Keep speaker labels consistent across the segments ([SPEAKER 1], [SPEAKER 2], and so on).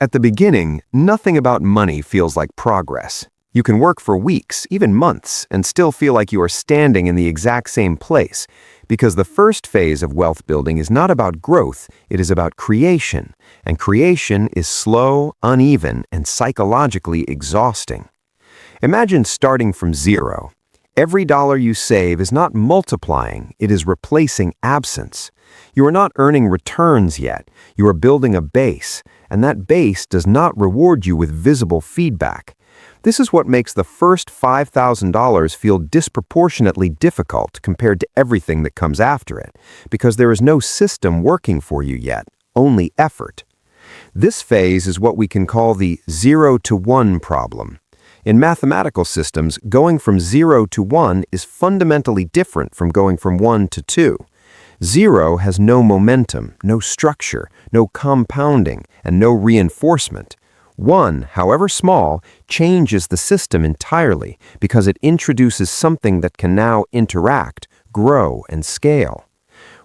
[SPEAKER 1] At the beginning, nothing about money feels like progress. You can work for weeks, even months, and still feel like you are standing in the exact same place, because the first phase of wealth building is not about growth, it is about creation, and creation is slow, uneven, and psychologically exhausting. Imagine starting from zero. Every dollar you save is not multiplying, it is replacing absence. You are not earning returns yet, you are building a base, and that base does not reward you with visible feedback. This is what makes the first $5,000 feel disproportionately difficult compared to everything that comes after it, because there is no system working for you yet, only effort. This phase is what we can call the 0 to 1 problem. In mathematical systems, going from 0 to 1 is fundamentally different from going from 1 to 2. 0 has no momentum, no structure, no compounding, and no reinforcement. 1, however small, changes the system entirely because it introduces something that can now interact, grow, and scale.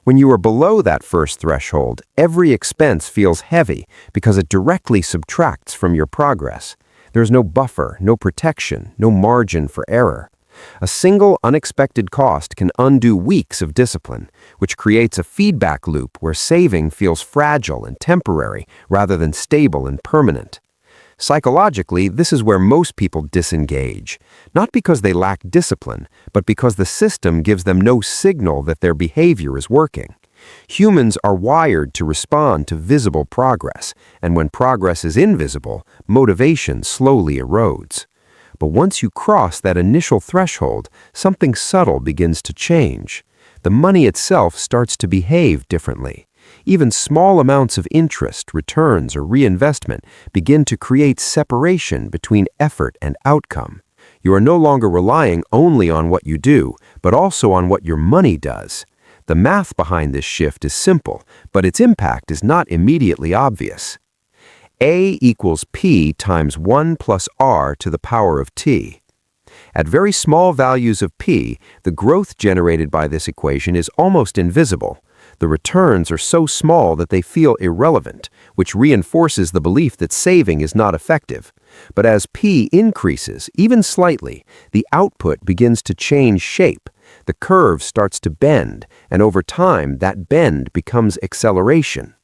[SPEAKER 1] When you are below that first threshold, every expense feels heavy because it directly subtracts from your progress. There is no buffer, no protection, no margin for error. A single unexpected cost can undo weeks of discipline, which creates a feedback loop where saving feels fragile and temporary rather than stable and permanent. Psychologically, this is where most people disengage, not because they lack discipline, but because the system gives them no signal that their behavior is working. Humans are wired to respond to visible progress, and when progress is invisible, motivation slowly erodes. But once you cross that initial threshold, something subtle begins to change. The money itself starts to behave differently. Even small amounts of interest, returns, or reinvestment begin to create separation between effort and outcome. You are no longer relying only on what you do, but also on what your money does. The math behind this shift is simple, but its impact is not immediately obvious. A equals P times 1 plus R to the power of T. At very small values of P, the growth generated by this equation is almost invisible. The returns are so small that they feel irrelevant, which reinforces the belief that saving is not effective. But as P increases, even slightly, the output begins to change shape. The curve starts to bend, and over time, that bend becomes acceleration.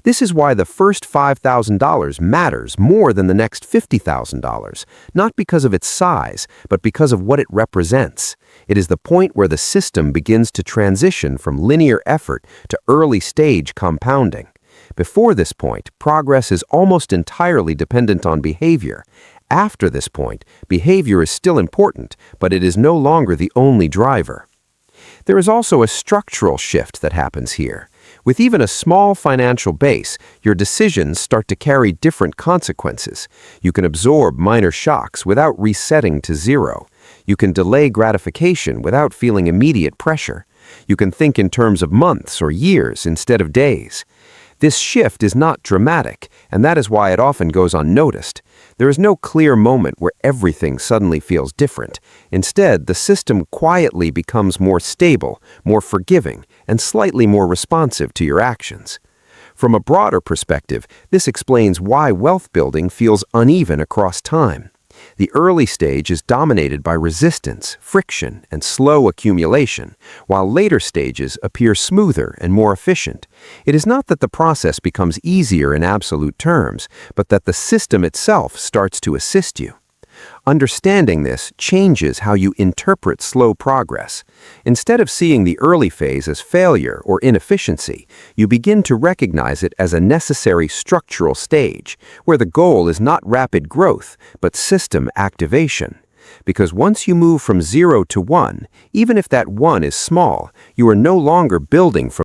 [SPEAKER 1] This is why the first $5,000 matters more than the next $50,000, not because of its size, but because of what it represents. It is the point where the system begins to transition from linear effort to early-stage compounding. Before this point, progress is almost entirely dependent on behavior. After this point, behavior is still important, but it is no longer the only driver. There is also a structural shift that happens here. With even a small financial base, your decisions start to carry different consequences. You can absorb minor shocks without resetting to zero. You can delay gratification without feeling immediate pressure. You can think in terms of months or years instead of days. This shift is not dramatic, and that is why it often goes unnoticed. There is no clear moment where everything suddenly feels different. Instead, the system quietly becomes more stable, more forgiving, and slightly more responsive to your actions. From a broader perspective, this explains why wealth building feels uneven across time. The early stage is dominated by resistance, friction, and slow accumulation, while later stages appear smoother and more efficient. It is not that the process becomes easier in absolute terms, but that the system itself starts to assist you. Understanding this changes how you interpret slow progress. Instead of seeing the early phase as failure or inefficiency, you begin to recognize it as a necessary structural stage, where the goal is not rapid growth, but system activation. Because once you move from 0 to 1, even if that 1 is small, you are no longer building from